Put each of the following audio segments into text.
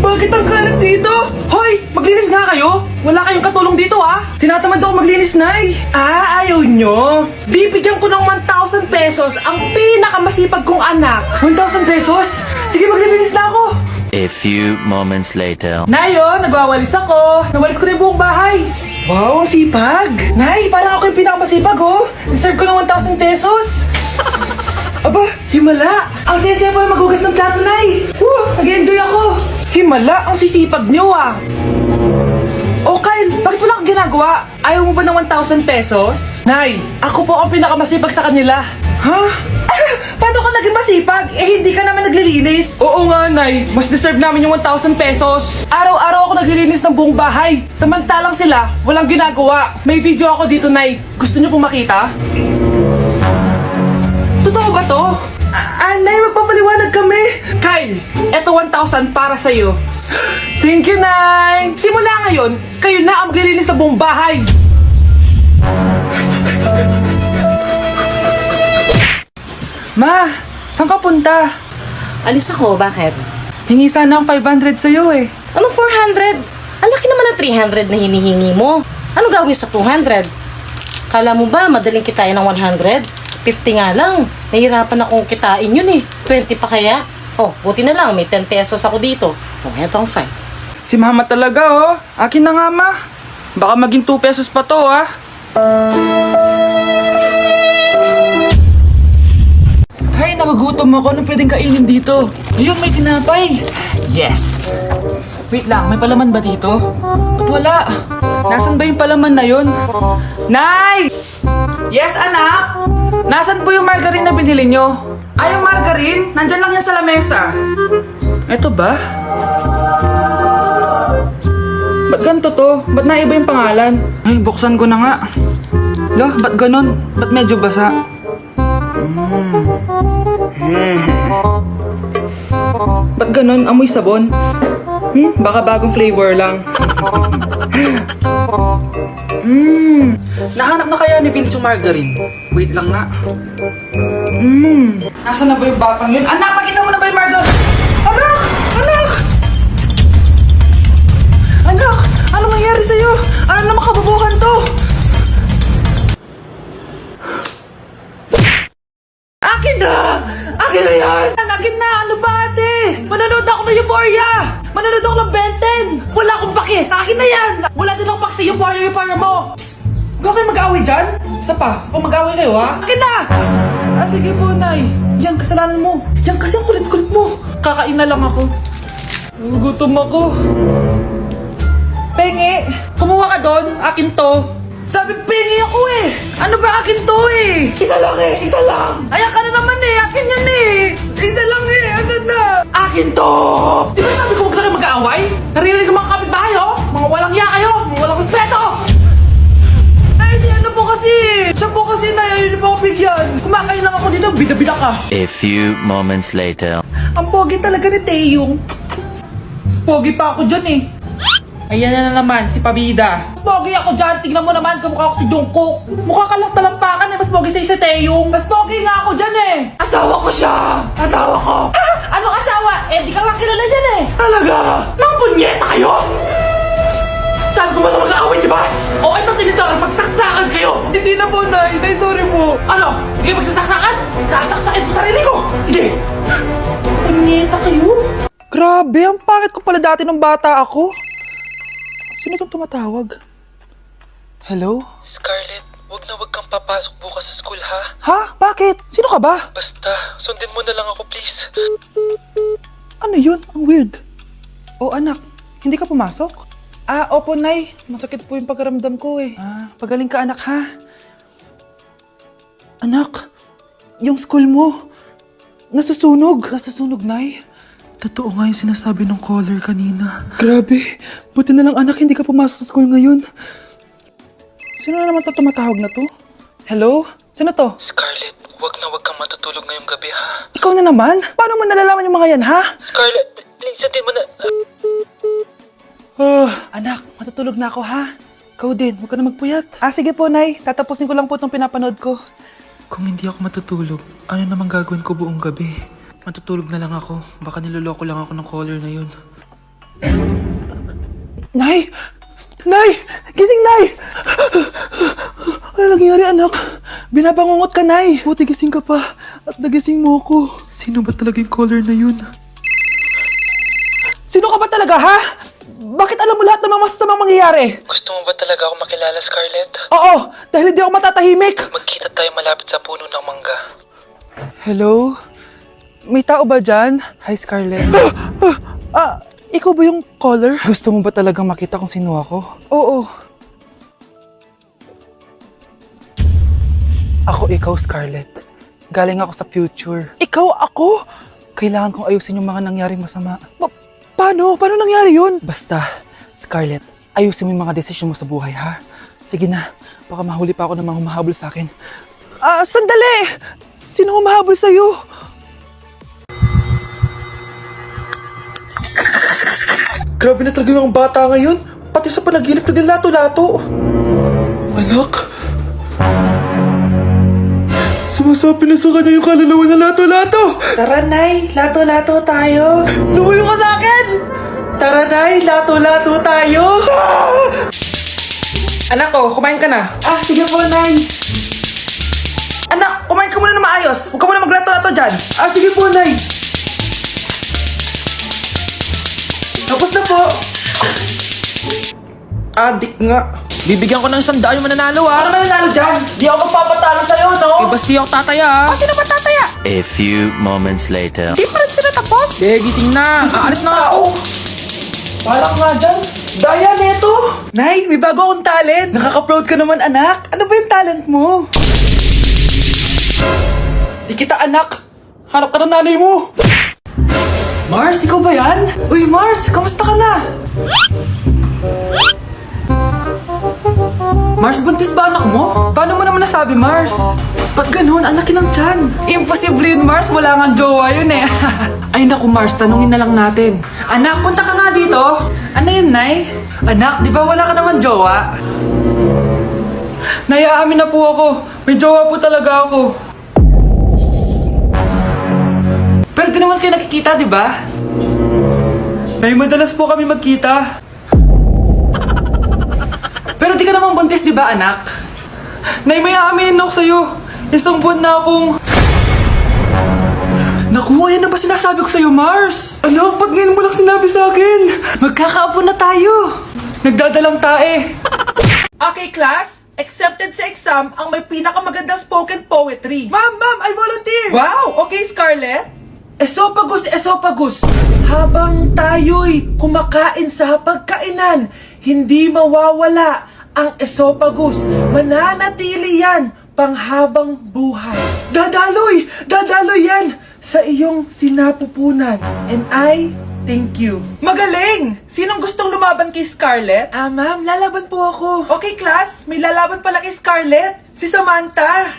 Bakit ang kalat dito? Hoy! Maglinis nga kayo! Wala kayong katulong dito ah! Tinatamad ako maglinis, Nay! Ayaw nyo! Bibigyan ko ng 1,000 pesos ang pinakamasipag kong anak! 1,000 pesos? Sige, maglilinis na ako! A few moments later. Nay, oh, nagwawalis ako! Nawalis ko na yung buong bahay! Wow, ang sipag! Nay, parang ako yung pinakamasipag, oh! Deserve ko ng 1,000 pesos! Aba, himala! Ang saya-saya pa maghugas ng plato, Nay! Nag-enjoy ako! Himala, ang sisipag nyo, ah! Oh, Kyle, bakit wala kang ginagawa? Ayaw mo ba ng 1,000 pesos? Nay, ako po ang pinakamasipag sa kanila. Ha? Paano ka naging masipag? Eh, hindi ka naman naglilinis. Oo nga, Nay. Mas deserve namin yung 1,000 pesos. Araw-araw ako naglilinis ng buong bahay. Samantalang sila, walang ginagawa. May video ako dito, Nay. Gusto niyo pong makita? Totoo ba to? Nay, magpapaliwanag kami. Kyle, eto 1,000 para sa'yo. Thank you, Nay. Simula ngayon, kayo na ang maglilinis ng buong bahay. Ma, saan ka punta? Alis ako, bakit? Hingi sana ang 500 sa'yo eh. Anong 400? Ang laki naman ng 300 na hinihingi mo. Ano gawin sa 200? Kala mo ba madaling kitain ng 100? 50 nga lang. Nahihirapan akong kitain yun eh. 20 pa kaya? Oh, buti na lang. May 10 pesos ako dito. Oh, eto ang 5. Si Mama talaga oh. Akin na nga, Ma. Baka maging 2 pesos pa to ah. Hay, nagugutom ako. Anong pwedeng kainin dito? Ayun, may tinapay. Yes. Wait lang, may palaman ba dito? Ba't wala? Nasaan ba yung palaman na yun? Nay! Yes, anak? Nasaan po yung margarine na binili nyo? Ay, yung margarine? Nandyan lang yan sa lamesa. Eto ba? Ba't ganito to? Ba't naiba yung pangalan? Ay, buksan ko na nga. Lo, ba't ganon? Ba't medyo basa? Ba't ganon? Amoy sabon? Baka bagong flavor lang. Nahanap na kaya ni Vince yung margarine? Wait lang nga. Nasaan na ba yung batang yun? Anak, pakita mo na ba yung margarine? Anak! Anak! Anak! Anong nangyari sa'yo? Ano naman kababuhan to? Akin na! Akin na yan! Akin na! Ano ba ate? Manonood ako ng Euphoria! Manonood ako ng Ben 10! Wala akong pake! Akin na yan! Wala din akong pake sa Euphoria mo! Psst! Huwag kayo mag-away dyan? Isa pa mag-away kayo ha? Akin na! Sige po, Nay. Yan, kasalanan mo. Yan kasi ang kulit-kulit mo. Kakain na lang ako. Gutom ako. Pengi! Kumuha ka doon! Akin to! Sabi, pengi ako eh! Ano ba akin to eh? Isa lang eh! Isa lang! Ayan ka na naman eh! Akin yan eh! Isa lang eh! Asan na? Akin to! Di ba sabi ko huwag na kayo mag-aaway? Naririnig ang mga kapitbahay oh! Mga walang iya kayo! Mga walang respeto! Ay, si ano po kasi? Siya po kasi na hindi po ako bigyan. Kumakain lang ako dito, bida-bida ka. A few moments later. Ang pogi talaga ni Taeyong. Mas pogi pa ako dyan eh. Ayan na naman, si Pabida. Mas pogi ako dyan, tignan mo naman, kamukha ako si Jungkook. Mukha ka lang talampakan eh, mas pogi sa'yo si Taeyong. Mas pogi nga ako dyan eh. Asawa ko siya! Asawa ko! Ha? Anong asawa? Eh, di ka lang kilala dyan eh. Talaga? Mga punyeta kayo? Saan ko ba na mag-aaway, di ba? O, ito tinitor, magsaksakan kayo! Hindi na po, Nay. Nay, sorry po. Ano? Hindi kayo magsasaksakan? Sasaksakin ko sarili ko! Sige! Punyeta kayo? Grabe, ang pangit ko pala dati nung bata ako. Sino itong tumatawag? Hello? Scarlett, wag na wag kang papasok bukas sa school ha? Ha? Bakit? Sino ka ba? Basta, sundin mo na lang ako please. Ano yun? Ang weird. Oh, anak. Hindi ka pumasok? Opo, Nay. Masakit po yung pagkaramdam ko eh. Pagaling ka, anak, ha? Anak, yung school mo, nasusunog. Nasusunog, Nay? Totoo nga yung sinasabi ng caller kanina. Grabe. Buti na lang, anak, hindi ka pumasok sa school ngayon. Sino na naman tumatawag na to? Hello? Sino to? Scarlett, wag na wag kang matutulog ngayong gabi ha? Ikaw na naman? Paano mo nalalaman yung mga yan, ha? Scarlett, please sundin mo na... Anak, matutulog na ako, ha? Ikaw din, huwag ka na magpuyat. Sige po, Nay. Tatapusin ko lang po itong pinapanood ko. Kung hindi ako matutulog, ano namang gagawin ko buong gabi? Matutulog na lang ako. Baka niloloko lang ako ng caller na yun. Nay! Nay! Gising, Nay! Ano nangyari, anak? Binabangungot ka, Nay. Buti gising ka pa at nagising mo ako. Sino ba talaga yung caller na yun? Sino ka ba talaga, ha? Bakit alam mo lahat ng mga masasamang mangyayari? Gusto mo ba talaga ako makilala, Scarlett? Oo, dahil hindi ako matatahimik. Magkita tayo malapit sa puno ng mangga. Hello? May tao ba dyan? Hi, Scarlett. Ikaw ba yung caller? Gusto mo ba talagang makita kung sino ako? Oo. Ako ikaw, Scarlett. Galing ako sa future. Ikaw ako? Kailangan kong ayusin yung mga nangyaring masama. Paano? Paano nangyari yun? Basta, Scarlett, ayusin mo yung mga desisyon mo sa buhay, ha? Sige na, baka mahuli pa ako ng mga humahabol sa akin. Sandali! Sino humahabol sa'yo? Grabe na talaga yung bata ngayon. Pati sa panaginip naglato-lato. Anak! Sumasabi na sa kanya yung kaluluwa na lato-lato! Tara, Nay! Lato-lato tayo! Lumayo ka sa akin! Tara, Nay! Lato-lato tayo! Anak ko, kumain ka na. Sige po, Nay. Anak, kumain ka muna na maayos. Huwag ka muna maglato-lato dyan. Sige po, Nay. Tapos na po. Adik nga. Bibigyan ko ng 100 yung mananalo, ha? Ano mananalo dyan? Di ako magpapatalo sa'yo, no? Basta di ako tataya, ha? Sino ba tataya? A few moments later. Di pa rin sila tapos? Gising na. Aalis na nga ako. Parang nga dyan. Daya, neto. Nay, may bago akong talent. Nakaka-proud ka naman, anak. Ano ba yung talent mo? Di kita, anak. Hanap ka ng nanay mo. Mars, ikaw ba yan? Uy, Mars, kamusta ka na? Mars, buntis ba anak mo? Paano mo naman nasabi, Mars? Ba't ganun? Ang laki ng tiyan. Imposible yun, Mars. Wala nga jowa yun eh. Ay naku, Mars. Tanungin na lang natin. Anak, punta ka nga dito. Ano yun, Nay? Anak, di ba wala ka naman jowa? Nay, aamin na po ako. May jowa po talaga ako. Pero di naman kayo nakikita, di ba? Nay, madalas po kami magkita. Pero di ka naman buntis, di ba, anak? Nay, may aaminin ako sa'yo. Isang buwan na akong... Naku, ayan na ba sinasabi ko sa'yo, Mars? Anak, ba't ngayon mo lang sinabi sa akin? Magkakaapo na tayo. Nagdadalang tae. Okay, class. Accepted sa exam ang may pinakamagandang spoken poetry. Ma'am, I volunteer. Wow, okay, Scarlett. Esophagus, esophagus. Habang tayo'y kumakain sa pagkainan, hindi mawawala ang esophagus. Mananatili yan panghabang buhay. Dadaloy yan sa iyong sinapupunan. And I thank you. Magaling! Sinong gustong lumaban kay Scarlett? Ma'am, lalaban po ako. Okay, class, may lalaban pala kay Scarlett. Si Samantha.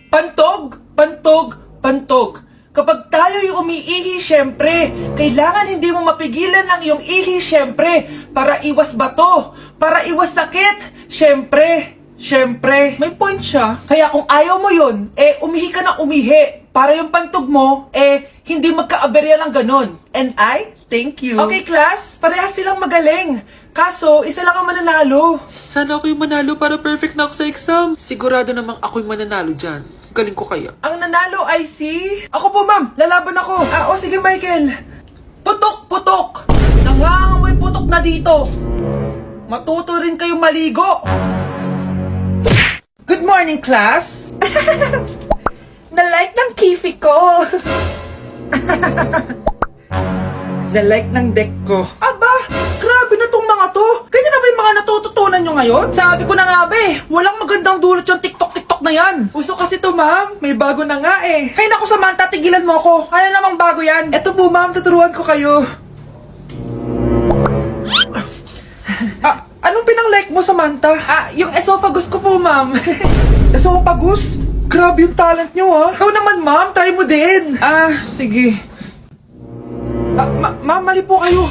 Pantog, pantog, pantog. Kapag tayo'y umiihi, syempre, kailangan hindi mo mapigilan ang iyong ihi, syempre, para iwas bato, para iwas sakit, syempre, may point siya. Kaya kung ayaw mo yun, umihi ka na umihi, para yung pantog mo, hindi magka-aberya lang ganon. And I thank you. Okay, class, parehas silang magaling. Kaso, isa lang ang mananalo. Sana ako yung manalo para perfect na ako sa exam. Sigurado namang ako yung mananalo dyan. Galing ko kaya. Ang nanalo ay si... Ako po, ma'am. Lalaban ako. Sige, Michael. Putok, putok. Nangangamoy putok na dito. Matuto rin kayong maligo. Good morning, class. Na-like ng kifi ko. Na-like ng deck ko. Aba, grabe na tong mga to. Ganyan na ba yung mga natututunan nyo ngayon? Sabi ko na nga ba walang magandang dulot yung TikTok na yan. Uso kasi to, ma'am. May bago na nga eh. Hay naku, Samantha, tigilan mo ako. Ano namang bago yan? Eto po, ma'am, tuturuan ko kayo. Anong pinang-like mo, Samantha? Yung esophagus ko po, ma'am. Esophagus? Grabe yung talent nyo, ha? Ikaw naman, ma'am. Try mo din. Sige. Ma'am, mali po kayo.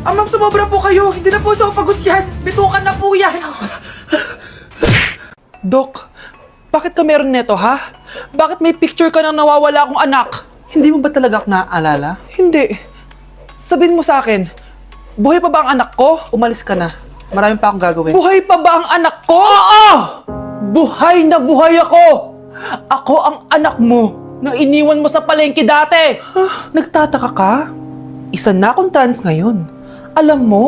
Ma'am, sumobra po kayo. Hindi na po esophagus yan. Bitukan na po yan. Dok, bakit ka meron neto, ha? Bakit may picture ka ng nawawala akong anak? Hindi mo ba talaga ako naaalala? Hindi. Sabihin mo sa akin, buhay pa ba ang anak ko? Umalis ka na. Marami pa akong gagawin. Buhay pa ba ang anak ko? Oo! Buhay na buhay ako! Ako ang anak mo na iniwan mo sa palengke dati! Nagtataka ka? Isa na akong trans ngayon. Alam mo,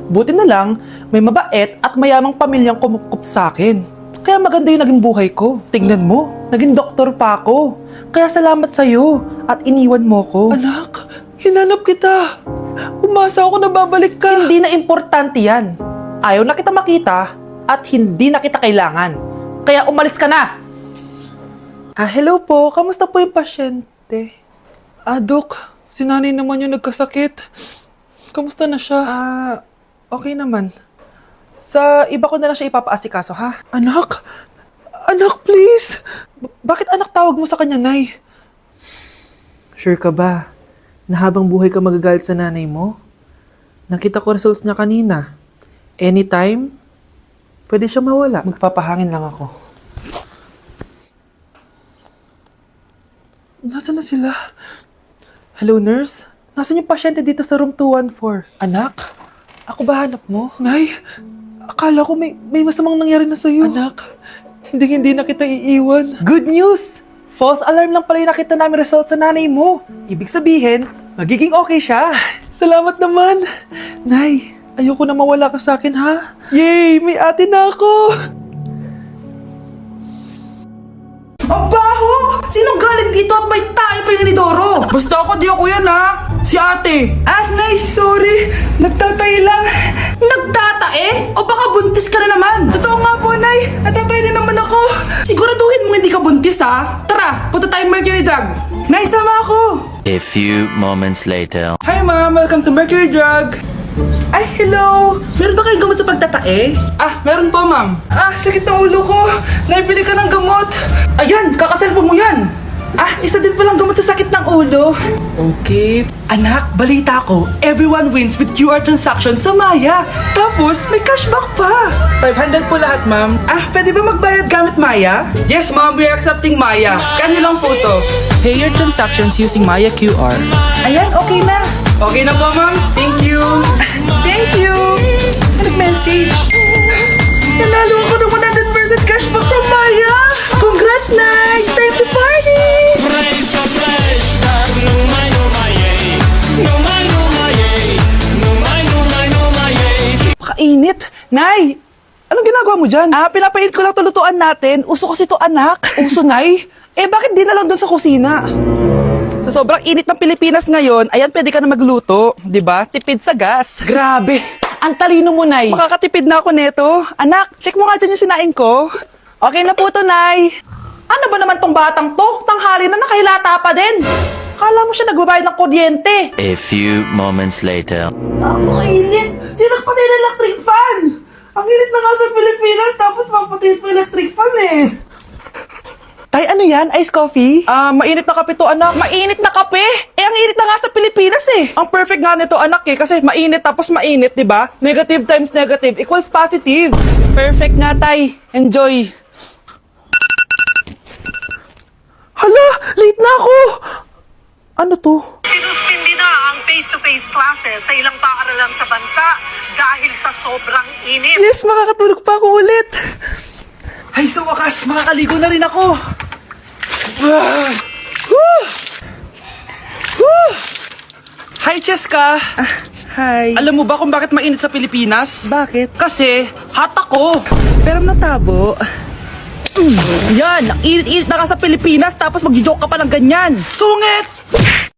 buti na lang may mabait at mayamang pamilyang kumukup sa akin. Kaya maganda yung naging buhay ko. Tingnan mo, naging doktor pa ako. Kaya salamat sa'yo at iniwan mo ko. Anak, hinanap kita. Umasa ako na babalik ka. Hindi na importante yan. Ayaw na kita makita at hindi na kita kailangan. Kaya umalis ka na. Hello po. Kamusta po yung pasyente? Dok, si nanay naman yung nagkasakit. Kamusta na siya? Okay naman. Sa iba ko na lang siya ipapaasikaso, ha? Anak? Anak, please! Bakit anak tawag mo sa kanya, Nay? Sure ka ba na habang buhay ka magagalit sa nanay mo? Nakita ko results niya kanina. Anytime, pwede siya mawala. Magpapahangin lang ako. Nasaan na sila? Hello, nurse? Nasaan yung pasyente dito sa room 214? Anak? Ako ba hanap mo? Nay, akala ko may masamang nangyari na sa'yo. Anak, hindi na kita iiwan. Good news! False alarm lang pala yung nakita namin result sa nanay mo. Ibig sabihin, magiging okay siya. Salamat naman. Nay, ayoko na mawala ka sa akin, ha? Yay! May ate na ako! Ang baho! Sinong galing dito at may tae pa yung inidoro? Basta ako, di ako yan, ha? Si ate. Nay, sorry. Nagtatay lang. Nagtatae? O baka buntis ka na naman? Totoo nga po, Nay. Natatay din naman ako. Siguraduhin mo hindi ka buntis, ha? Tara, punta tayong Mercury Drug. Nay, sama ako. A few moments later. Hi, ma'am. Welcome to Mercury Drug. Ay, hello! Meron ba kayong gamot sa pagtatae? Meron po, ma'am. Sakit na ulo ko. Naibili ka ng gamot. Ayan, kakaselfon mo yan. Isa din palang gamot sa sakit ng ulo. Okay. Anak, balita ko, everyone wins with QR transaction sa Maya. Tapos, may cashback pa. 500 po lahat, ma'am. Pwede ba magbayad gamit Maya? Yes, ma'am. We are accepting Maya. Kano lang po to? Pay your transactions using Maya QR. Ayan, okay na. Okay na po, ma'am. Thank you. Thank you. Nag-message. Nanalo ako ng 100% cashback from Maya. Congrats, Nay! Time to party! Pakainit. Nay, anong ginagawa mo dyan? Pinapainit ko lang to lutuan natin. Uso kasi to, anak. Uso, Nay? Bakit di na lang doon sa kusina? Sa sobrang init ng Pilipinas ngayon, ayan, pwede ka na magluto. Diba? Tipid sa gas. Grabe. Ang talino mo, Nay. Makakatipid na ako neto. Anak, check mo nga dyan yung sinain ko. Okay na po to, Nay. Ano ba naman tong batang to? Tanghali na nakahilata pa din. Kala mo siya nagbabayad ng kuryente. A few moments later. Ang init. Sinakpatay ng electric fan. Ang init na nga sa Pilipinas, tapos papatayin pa electric fan eh. Tay, ano yan? Ice coffee? Mainit na kape to, anak. Mainit na kape? Ang init na nga sa Pilipinas eh. Ang perfect nga nito, anak eh. Kasi mainit tapos mainit, di ba? Negative times negative equals positive. Perfect nga, Tay. Enjoy. Hala! Late na ako! Ano to? Sinuspindi na ang face-to-face classes sa ilang paaralan sa bansa dahil sa sobrang init. Yes, makakatulog pa ako ulit. Ay, sa wakas, makakaligo na rin ako. Hi, Cheska. Hi. Alam mo ba kung bakit mainit sa Pilipinas? Bakit? Kasi, hot ako. Pero natabo. Yan, ang init-init na ka sa Pilipinas tapos mag-joke ka pa ng ganyan. Sungit!